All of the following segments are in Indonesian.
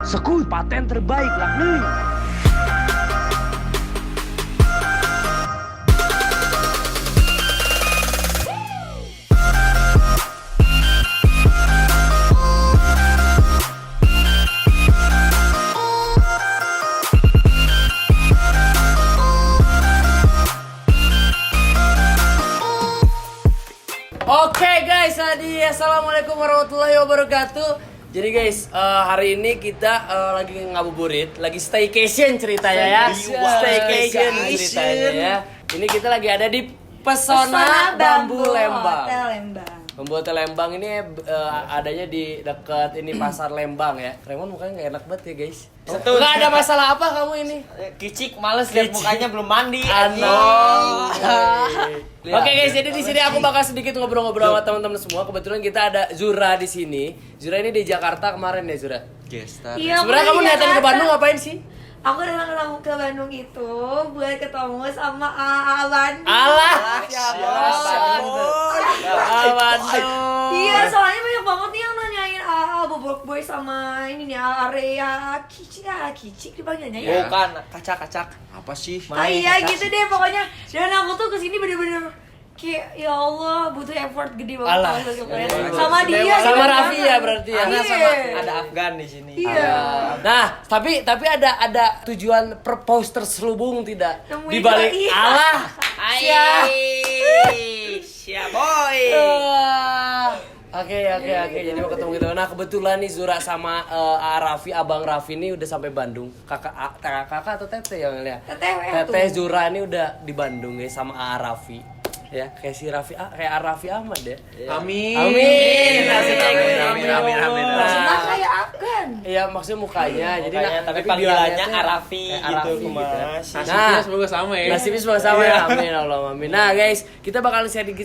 Sekut paten terbaik lah nih. Oke guys, tadi assalamualaikum warahmatullahi wabarakatuh. Jadi guys, hari ini kita lagi ngabuburit, lagi staycation ceritanya ya. Staycation ceritanya ya. Ini kita lagi ada di Pesona Bambu Lembang. Hotel Lembang. Bambu Hotel Lembang ini adanya di dekat ini Pasar Lembang ya. Raymond mukanya nggak enak banget ya guys. Nggak ada masalah apa kamu ini? Kicik males lihat mukanya belum mandi. Oke guys, jadi di sini aku bakal sedikit ngobrol-ngobrol sama teman-teman semua. Kebetulan kita ada Zura di sini. Zura ini di Jakarta kemarin ya Zura. Gestar. Iya, Sebenarnya kamu niatan ke Bandung ngapain sih? Aku datang ke Bandung itu buat ketemu sama AA Bandung. Alah, Bandung. Iya, soalnya banyak banget nih yang nanyain AA Bobok Boy sama ini nih area Kicik dipanggilnya ya. Bukan kacak-kacak. Apa sih? Iya gitu deh pokoknya. Dan aku tuh kesini bener-bener kayak ya Allah butuh effort gede banget. Alah. Sama dia. Sama gitu Raffi banget. ya berarti ya. Iya. Sama ada Afgan di sini. Iya. Nah, tapi ada tujuan purpose terselubung tidak Nemuin di balik doi. Allah. Siap boy. Oke. Jadi mau ketemu gitu. Nah, kebetulan nih Zura sama Raffi, Abang Raffi ini udah sampai Bandung. Kakak atau Tete yang lihat. Tete Zura ini udah di Bandung ya sama Raffi. Ya, kayak si Raffi, kayak Raffi Ahmad ya. Amin. Amin. Amin. Maksudnya kayak Afgan. Iya, maksudnya mukanya. Jadi Tapi bilangnya panggilannya tuh Arafi gitu Arafi Mas. Nah, semoga sama ya. nasibnya semoga sama ya. Amin Allah amin. Nah guys, kita bakal sharing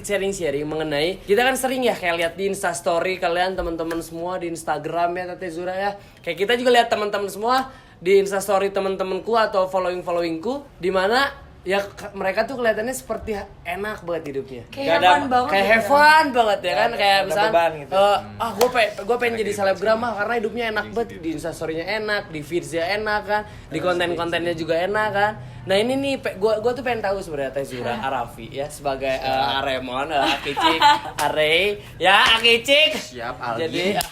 mengenai kita kan sering ya kayak lihat di Instastory kalian teman-teman semua di Instagram ya Tete Zura ya. Kayak kita juga lihat teman-teman semua di Instastory teman-temanku atau followingku di mana ya mereka tuh kelihatannya seperti enak banget hidupnya. Kayak hewan banget. Kayak ya. have fun banget ya kan, kayak ada misalnya beban gitu. gue pengen jadi selebgram mah karena hidupnya enak banget, di instastorynya enak, di feedsnya enak kan, di konten-kontennya juga enak kan. Nah ini nih gue tuh pengen tahu sebenarnya Teh Zura Arafi ya sebagai Aremon, Akicik, Are ya Akicik. Siap Aldi. Jadi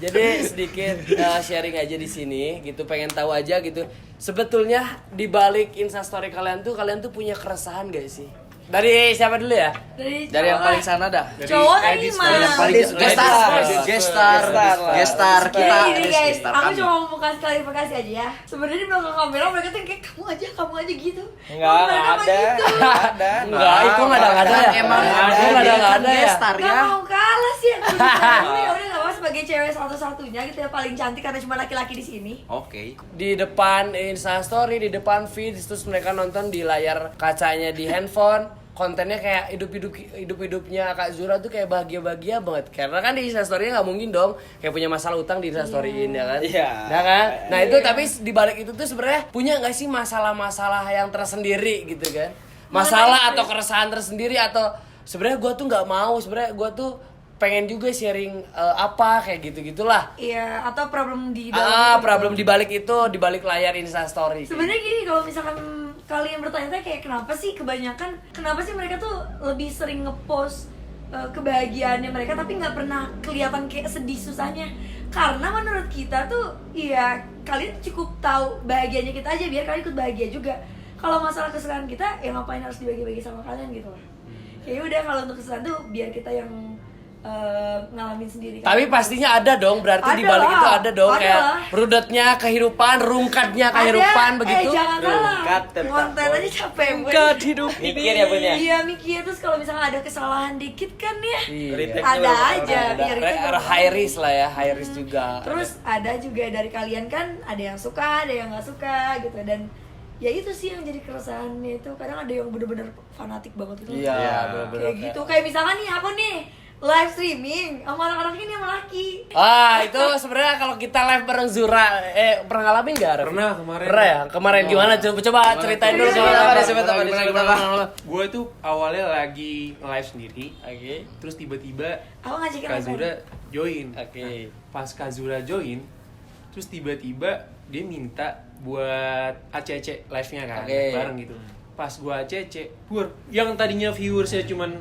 jadi sedikit sharing aja di sini gitu, pengen tahu aja gitu. Sebetulnya di balik instastory kalian tuh punya keresahan gak sih? Dari siapa dulu ya? Dari Yang paling sana dah. cowok tadi mah. Gestar kita. Jadi gini guys, aku cuma mau kasih klarifikasi aja ya. Sebenarnya di belakang kamera mereka tuh kayak kamu aja gitu. Enggak ada. Enggak, itu enggak ada ya. Emang enggak ada ya. Gestar Gak ya. mau kalah sih aku. Ya udah gak apa sebagai cewek satu-satunya gitu ya paling cantik karena cuma laki-laki di sini. Oke. Di depan instastory, di depan feeds, terus mereka nonton di layar kacanya di handphone. Kontennya kayak hidupnya Kak Zura tuh kayak bahagia banget. Karena kan di instastory-nya nggak mungkin dong kayak punya masalah utang di instastoryin ya kan. Iya. Nah kan. Nah itu tapi di balik itu tuh sebenarnya punya nggak sih masalah-masalah yang tersendiri gitu kan? Masalah atau keresahan tersendiri atau sebenarnya gue tuh nggak mau, sebenarnya gue tuh pengen juga sharing apa kayak gitu-gitulah. Iya, atau problem di dalam. Problem di balik itu, di balik layar instastory. Sebenarnya gini, kalau misalkan kalian bertanya kayak kenapa sih mereka tuh lebih sering ngepost kebahagiaannya mereka tapi nggak pernah kelihatan kayak sedih susahnya, karena menurut kita tuh ya kalian cukup tahu bahagianya kita aja biar kalian ikut bahagia juga. Kalau masalah kesalahan kita ya ngapain harus dibagi-bagi sama kalian gitu loh. Ya udah, kalau untuk kesalahan tuh biar kita yang ngalamin sendiri. Tapi pastinya ada dong, berarti di balik itu ada dong kayak rudetnya kehidupan, rungkatnya kehidupan begitu. Jangan salah. Rungkat tetap Konten aja capek. Rungkat hidup Mikir ya Bun ya. Iya mikir, terus kalau misalnya ada kesalahan dikit kan ya. Iya. Ada aja biar kita High risk lah ya, high risk juga. Terus ada juga dari kalian kan ada yang suka, ada yang nggak suka gitu, dan ya itu sih yang jadi keresahannya itu. Kadang ada yang bener-bener fanatik banget gitu. Iya, bener-bener Kayak gitu. Kayak misalkan nih aku nih live streaming sama anak-anak ini sama laki. Itu sebenarnya kalau kita live bareng Zura, pernah ngalamin nggak? Ref? Pernah kemarin. Pernah ya? Kemarin gimana? Coba ceritain dulu. Gimana? Gue tuh awalnya lagi live sendiri. Oke. Terus tiba-tiba Aku ngajakin Kak apa? Zura join. Oke. Pas Kazura join, terus tiba-tiba dia minta buat ACC live-nya kan, Oke. bareng gitu. Pas gua ACC, yang tadinya viewersnya cuman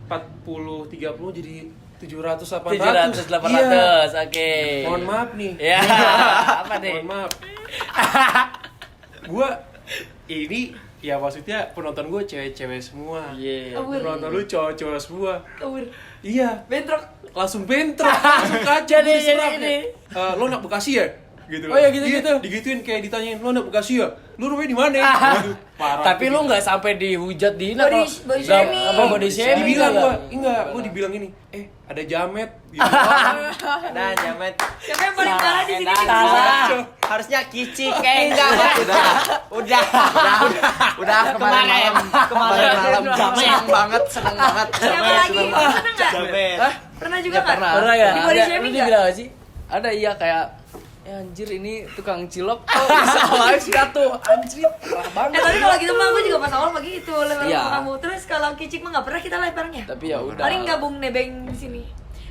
40 30 jadi 700 800. 700 800. Iya. Oke. Mohon maaf nih. Ya, apa nih? Mohon maaf. Gua ini ya maksudnya penonton gue cewek-cewek semua. Iya. Penonton lu cowok-cowok semua. Kabur. Iya. Bentrok. Langsung bentrok, langsung kacau. Jadi Gua diserang ini. kayak, lo anak Bekasi ya? Gitu. Oh iya, gitu-gitu. Iya, digituin kayak ditanyain, lo anak Bekasi ya? Lu rumahnya di mana? Waduh, parah. Tapi lu nggak sampai dihujat di Body shaming. Apa body shaming? dibilang nggak? gua dibilang ini, ada jamet gitu. Nah, jamet. Siapa yang paling parah di sini? Salah. Harusnya kicik enggak. Udah kemarin malam seneng banget. Siapa lagi? Pernah nggak? Jamet. Pernah juga nggak? Pernah ya? Di body Ada, shaming lu nggak? dibilang apa sih? Ada iya kayak anjir ini tukang cilok. Oh, bisa live tuh. Anjir, parah banget. Tapi kalau gitu mah aku juga pas awal begitu lempar Iya. sama kamu. Terus kalau kicik mah nggak pernah kita live bareng ya? Tapi ya udah. Paling gabung nebeng di sini.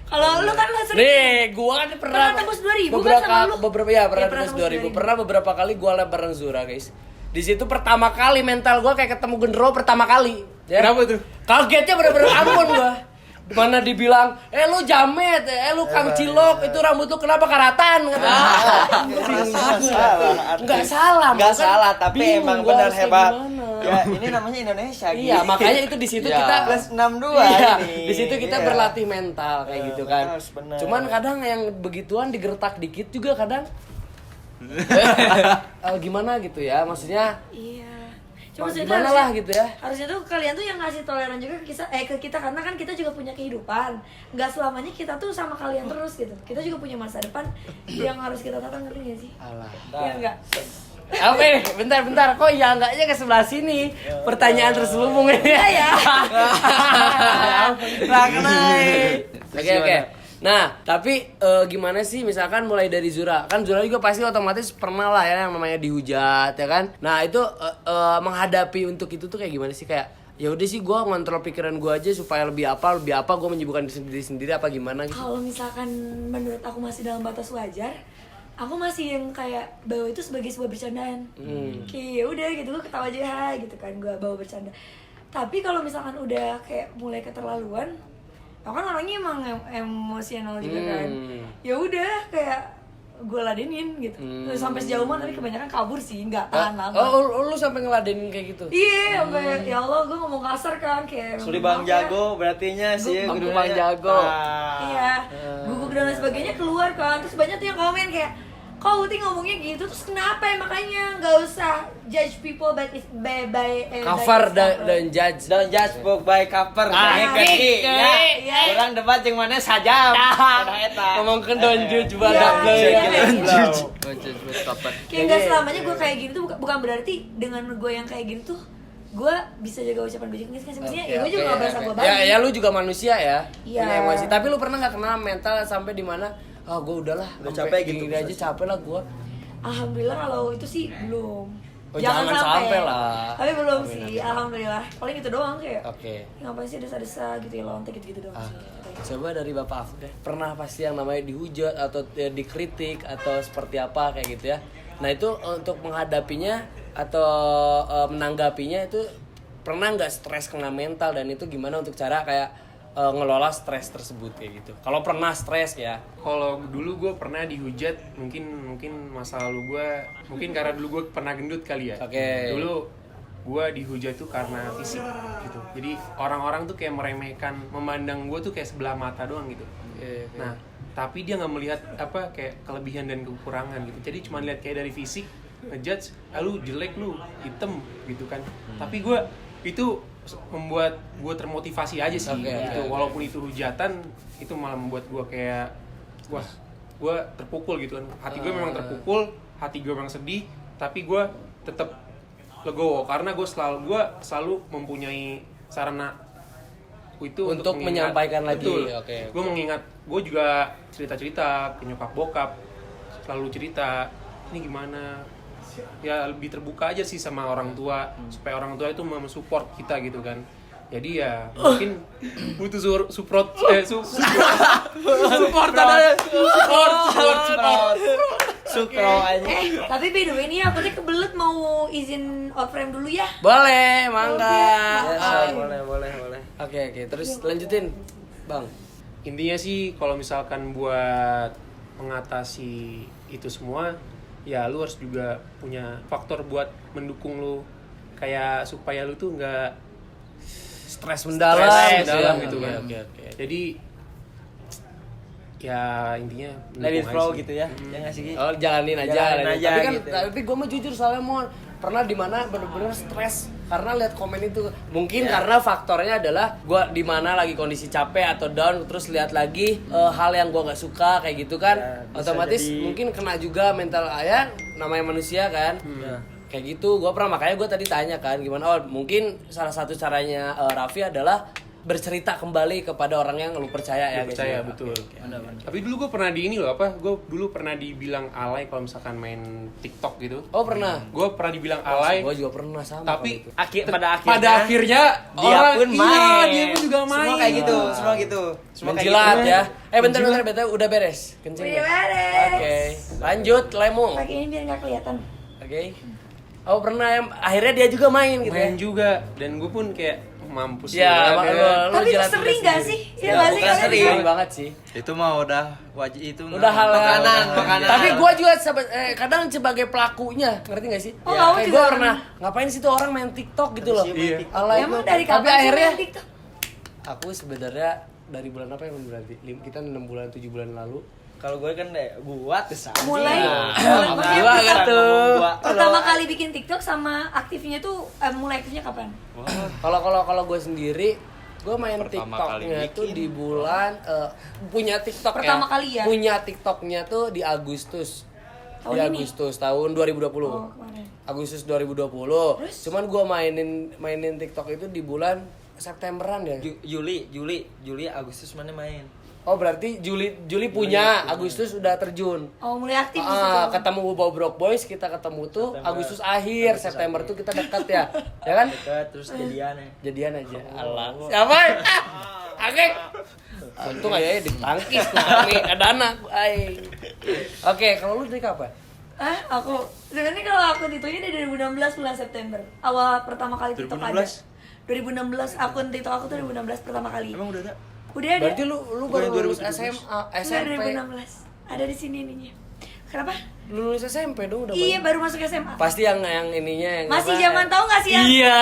Kalau lu kan sering Nih, gua kan pernah tembus 2000 beberapa kan sama lu? beberapa ya pernah Iya, pernah tembus tembus 2000. 2000. Pernah beberapa kali gua live bareng Zura, guys. Di situ pertama kali mental gua kayak ketemu Gendro pertama kali. Ya. Kenapa tuh? Kagetnya bener-bener ampun gua. Dimana dibilang, lu jamet, lu kang cilok, itu rambut lu kenapa karatan? Kata. Nggak salah, Nggak makanya salah, tapi bingung emang gua benar harus kayak hebat. gimana. Ya, ini namanya Indonesia. Iya, Gi. makanya itu di situ Ya. kita plus 62 Iya, ini. di situ kita Iya. berlatih mental kayak gitu kan. harus benar. Cuman kadang yang begituan digertak dikit juga kadang. Gimana gitu ya, maksudnya Iya. Cuma gimana harusnya- lah gitu ya. Harusnya tuh kalian tuh yang ngasih toleran juga ke kita karena kan kita juga punya kehidupan. Nggak selamanya kita tuh sama kalian terus gitu. Kita juga punya masa depan yang harus kita tata, ngerti nggak sih? Alah. Iya enggak? Apa nih? Bentar. Kok ya enggaknya ke sebelah sini? Pertanyaan terselubung ini. Iya ya. Oke. Nah, tapi gimana sih misalkan mulai dari Zura? Kan Zura juga pasti otomatis pernah lah ya yang namanya dihujat ya kan. Nah, itu menghadapi untuk itu tuh kayak gimana sih, kayak ya udah sih gue ngontrol pikiran gue aja supaya lebih apa gue menyibukkan diri sendiri apa gimana gitu. Kalau misalkan menurut aku masih dalam batas wajar, aku masih yang kayak bawa itu sebagai sebuah bercandaan. Kayak ya udah gitu, gue ketawa aja hai, gitu kan, gue bawa bercanda. Tapi kalau misalkan udah kayak mulai keterlaluan, aku kan orangnya emang emosional juga kan. Ya udah kayak gue ladenin gitu. Sampai sejauh mana, tapi kebanyakan kabur sih, nggak tahan lama. Oh, lu sampai ngeladenin kayak gitu? Iya, sampai ya Allah gue ngomong kasar kan kayak Suli Bang maaf ya. Jago berartinya sih. Bang gurunya. Jago. Iya, guguk dan lain sebagainya keluar kan. Terus banyak tuh yang komen kayak, kau Uti ngomongnya gitu, terus kenapa ya? Makanya nggak usah judge people by Cover dan judge. Don't judge book by cover. Ah, Ngerti, ya. iya. Orang debat yang mana saja. Udah eta. Ngomong ke don judge Iya, badak iya. Kayak nggak selamanya gue kayak gini tuh bukan berarti dengan gue yang kayak gini tuh gue bisa jaga ucapan bajik nggak sih? Maksudnya ya gue juga nggak berasa gue Ya, baik. ya lu juga manusia ya. Iya. Punya emosi. Tapi lu pernah nggak kena mental sampai di mana? Gue udahlah. Udah sampai capek gitu, gini aja capek lah gue. Alhamdulillah kalau itu sih belum. Oh, jangan sampai lah. Tapi belum sih, alhamdulillah. Paling itu doang kayak. Oke. Ngapain sih desa-desa gitu ya, lontek gitu-gitu doang sih. Coba dari Bapak Afif deh. Pernah pasti yang namanya dihujat atau dikritik atau seperti apa kayak gitu ya. Nah itu untuk menghadapinya atau menanggapinya itu pernah nggak stres kena mental, dan itu gimana untuk cara kayak ngelola stres tersebut kayak gitu. Kalau pernah stres ya. Kalau dulu gue pernah dihujat, mungkin masa lalu gue, mungkin karena dulu gue pernah gendut kali ya. Oke. Dulu gue dihujat tuh karena fisik gitu. Jadi orang-orang tuh kayak meremehkan, memandang gue tuh kayak sebelah mata doang gitu. Nah, tapi dia nggak melihat apa kayak kelebihan dan kekurangan gitu. Jadi cuma lihat kayak dari fisik, ngejudge, lu jelek, lu hitam gitu kan. Tapi gue itu membuat gue termotivasi aja sih gitu. Walaupun itu hujatan, itu malah membuat gue kayak wah, gue terpukul gitu kan. Hati gue memang terpukul, hati gue memang sedih, tapi gue tetap legowo karena gue selalu mempunyai sarana itu Untuk menyampaikan lagi. Betul. Oke. Gue mengingat, gue juga cerita-cerita ke nyokap bokap, selalu cerita ini gimana, ya lebih terbuka aja sih sama orang tua supaya orang tua itu mensupport kita gitu kan. Jadi ya mungkin butuh support support Sukro aja. Tapi by the way nih aku tuh kebelet mau izin outframe dulu ya. Boleh, mangga. Oke, Boleh. Oke, terus lanjutin, Bang. Intinya sih kalau misalkan buat mengatasi itu semua, ya lu harus juga punya faktor buat mendukung lu, kayak supaya lu tuh nggak Stres mendalam, gitu kan. Oke. Jadi ya intinya Let it mendukung flow aja sih. gitu ya. Ya nggak sih Ki? Oh, jalanin aja. Jalanin aja Tapi kan, gitu. tapi gue mah jujur soalnya mau pernah di mana bener-bener stres karena lihat komen itu. Mungkin karena faktornya adalah gue di mana lagi kondisi capek atau down, terus lihat lagi hal yang gue nggak suka kayak gitu kan, Ya, bisa otomatis jadi- mungkin kena juga mental ya, namanya manusia kan. Ya. Kayak gitu, gue pernah, makanya gue tadi tanya kan gimana. Oh, mungkin salah satu caranya Raffi adalah bercerita kembali kepada orang yang lu percaya ya. Ya, percaya guys. betul. Oke. Tapi dulu gue pernah di ini loh apa? Gue dulu pernah dibilang alay kalau misalkan main TikTok gitu. Oh, pernah. Gue pernah dibilang alay. Gue juga pernah sama. Tapi kalau itu. Pada akhirnya dia dia orang, pun main. Iya, dia pun juga main. Semua kayak gitu, semua gitu. Semua kayak Menjilat gitu. ya. Bentar, udah beres. Kencing. Udah ya? beres. Oke. Lanjut, Lemo. Pakai ini biar nggak kelihatan. Oke. Oh, pernah yang akhirnya dia juga main gitu Main ya. juga, dan gue pun kayak mampus Ya, lu, lu Tapi itu jilat sering diri nggak sendiri. sih? Iya Ya, nggak sih? bukan Kalian sering juga? banget sih. Itu mah udah wajib itu. Udah hal Makanan. Tapi gue juga kadang sebagai pelakunya, ngerti gak sih? Oh, kamu kayak juga gue pernah ngapain sih tuh orang main TikTok gitu loh. Iya. Alay Emang tuh. dari Tapi kapan sih akhirnya main TikTok? aku sebenarnya dari bulan apa yang berarti? Kita 6 bulan 7 bulan lalu. Kalau gue kan buat Mulai Gua maksudnya gak tuh. pertama kali bikin TikTok sama aktifnya tuh mulai aktifnya kapan? Kalau gue sendiri, gue main Pertama kali TikToknya tuh bikin. di bulan punya TikTok Pertama kali ya? Punya TikToknya tuh di Agustus. Tahun di ini? Agustus tahun 2020. Oh, kemarin. Agustus 2020. Terus? Cuman gue mainin TikTok itu di bulan Septemberan ya. Juli Agustus mana main? Oh, berarti Juli punya, Agustus udah terjun. Oh, mulai aktif di situ. Ketemu Bobrok Boys, kita ketemu tuh September. Agustus akhir, September tuh kita dekat ya. Ya kan? Dekat terus jadian ya. Jadian aja. Allah. Siapa? Oke. Untung aja ya ditangkis nih ada anak. Oke, kalau lu dari kapan? Aku sebenarnya kalau aku ditunya dari 2016 bulan September. Awal pertama kali TikTok ada. 2016 akun TikTok aku tuh 2016 pertama kali. Emang udah ada? Udah ada. Berarti lu baru lulus SMA, SMP. Enggak, 2016. Ada di sini ininya. Kenapa? Lulus SMP dong udah. Iya, main. baru masuk SMA. Pasti yang ininya yang Masih apa, zaman tahu nggak sih yang Iya.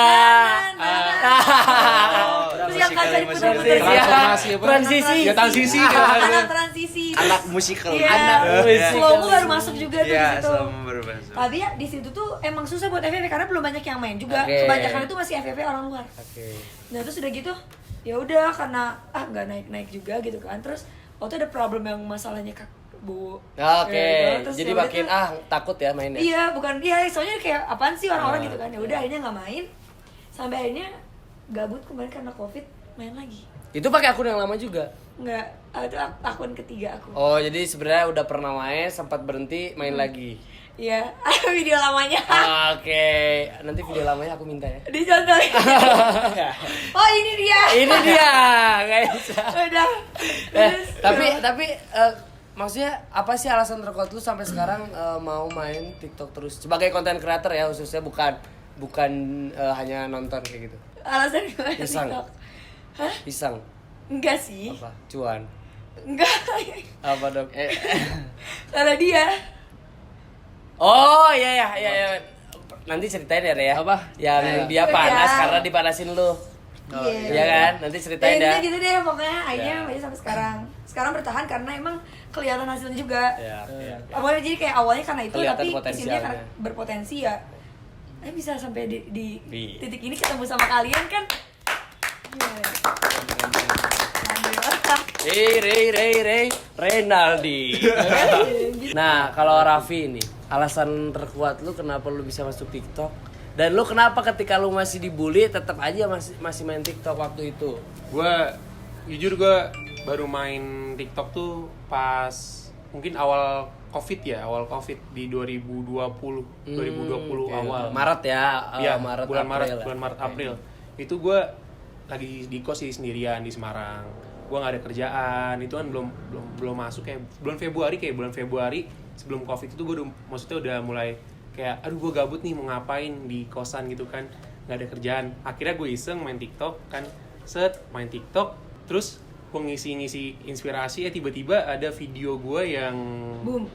terus yang kaca diputar-putar Transformasi apa? Transisi. Ya transisi. anak transisi Anak musikal. iya. Anak musik. Slowmo baru masuk juga tuh di Iya, situ selama berbahasa. tapi ya di situ tuh emang susah buat FVP karena belum banyak yang main juga. Oke. Kebanyakan itu masih FVP orang luar. Oke. Nah terus udah gitu ya udah karena nggak naik juga gitu kan. Terus waktu ada problem yang masalahnya Bu. Oke. Ya, terus Jadi ya udah makin tuh, takut ya mainnya. iya bukan soalnya kayak apaan sih orang-orang gitu kan. Ya udah akhirnya nggak main sampai akhirnya gabut kemarin karena COVID main lagi. Itu pakai akun yang lama juga. Nggak, itu akun ketiga aku. Oh, jadi sebenarnya udah pernah main, sempat berhenti, main lagi. Iya, video lamanya. Oke, nanti video lamanya aku minta ya. Dicontohin. Oh, ini dia. Ini dia, guys. Udah. Tapi maksudnya apa sih alasan terkuat lu sampai sekarang mau main TikTok terus sebagai content creator ya, khususnya bukan hanya nonton kayak gitu. Alasan gimana Iseng. TikTok? Hah? Iseng. Enggak sih. Apa? Cuan. Enggak. Apa dong? Karena dia. Oh, iya. Nanti ceritain ya, Re, ya. Apa? Yang dia panas karena dipanasin lu. Iya kan? Nanti ceritain Ya, ya. gitu deh pokoknya akhirnya sampai sampai sekarang. Sekarang bertahan karena emang kelihatan hasilnya juga. Iya. Awalnya jadi kayak awalnya karena itu Kelihatan tapi potensialnya. kesininya karena berpotensi ya. Bisa sampai di Iya. titik ini ketemu sama kalian kan. Gimana? Alhamdulillah. Renaldi. Nah, kalau Raffi ini, alasan terkuat lu kenapa lu bisa masuk TikTok? Dan lu kenapa ketika lu masih dibully tetap aja masih main TikTok waktu itu? Jujur gue baru main TikTok tuh pas mungkin awal COVID di 2020 Oke. awal. Maret ya, Iya, Maret bulan April ya. Maret Oke. April. Itu gue lagi di kos sendirian di Semarang. Gue nggak ada kerjaan, itu kan belum masuk kayak bulan Februari sebelum Covid itu gue maksudnya udah mulai kayak aduh gue gabut nih mau ngapain di kosan gitu kan, nggak ada kerjaan. Akhirnya gue iseng main TikTok kan, main TikTok terus gue ngisi inspirasi, tiba-tiba ada video gue yang boom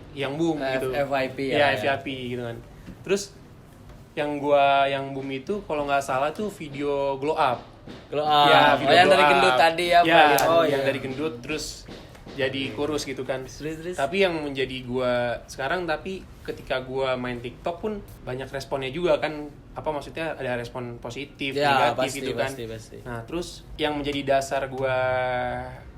gitu. FYP ya FYP gitu kan. Terus yang boom itu kalau nggak salah tuh video glow up. Ya, video yang glow dari up. gendut tadi ya, yang dari gendut terus jadi kurus gitu kan. Terus. Tapi yang menjadi gua sekarang, tapi ketika gua main TikTok pun banyak responnya juga kan, apa maksudnya ada respon positif, ya, negatif pasti, gitu kan. pasti. Nah, terus yang menjadi dasar gua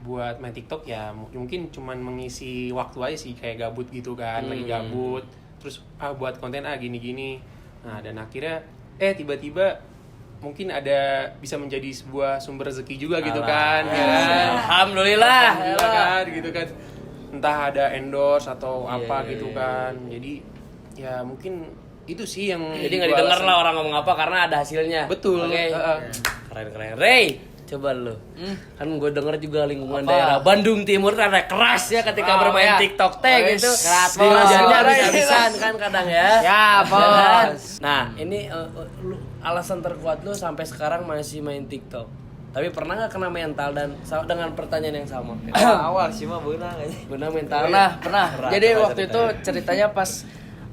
buat main TikTok ya mungkin cuman mengisi waktu aja sih, kayak gabut gitu kan, lagi gabut. Terus buat konten gini-gini. Nah, dan akhirnya tiba-tiba mungkin ada bisa menjadi sebuah sumber rezeki juga gitu kan. Alhamdulillah Kan gitu kan. Entah ada endorse atau apa gitu kan. Jadi ya mungkin itu sih yang jadi nggak didengar lah orang ngomong apa karena ada hasilnya. Betul. Oke. Keren. Ray, coba lu. Kan gue denger juga lingkungan daerah Bandung Timur ada keras ya ketika bermain TikTok gitu. Belajarnya habis-habisan kan kadang ya. Ya, bos. Nah, ini alasan terkuat lu sampai sekarang masih main TikTok. Tapi pernah nggak kena mental dan dengan pertanyaan yang sama? Awal sih mah beunang aja. Benar mental. Pernah. Jadi waktu itu ceritanya pas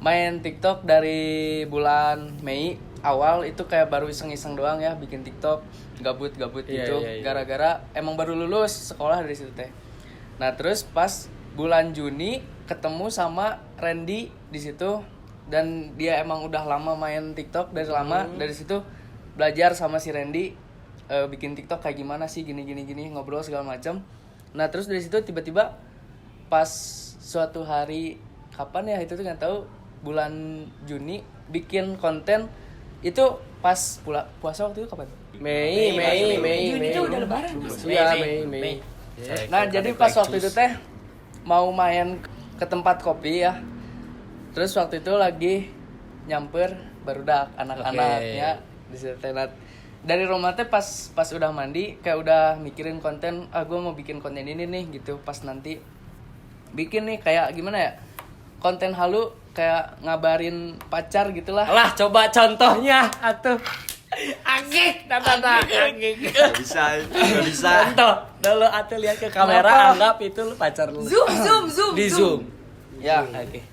main TikTok dari bulan Mei awal itu kayak baru iseng-iseng doang ya bikin TikTok, gabut gitu. Gara-gara emang baru lulus sekolah dari situ teh. Nah, terus pas bulan Juni ketemu sama Randy di situ dan dia emang udah lama main TikTok dari lama. Dari situ belajar sama si Randy bikin TikTok kayak gimana sih, gini ngobrol segala macam. Nah, terus dari situ tiba-tiba pas suatu hari kapan ya itu tuh nggak tahu, bulan Juni bikin konten itu pas puasa waktu itu kapan? Mei. Juni itu udah lebaran. Iya, Mei. Nah, jadi pas waktu itu teh mau main ke tempat kopi ya. Terus waktu itu lagi nyamper barudak anak-anaknya di situ teh. Dari rumah teh pas udah mandi kayak udah mikirin konten, gue mau bikin konten ini nih gitu. Pas nanti bikin nih kayak gimana ya? Konten halu kayak ngabarin pacar gitulah. Lah, coba contohnya atuh. Agik, agik. Gak bisa. Contoh, dulu atuh lihat ke kamera, anggap itu lu pacar lu. Zoom. Di zoom. Ya, Oke.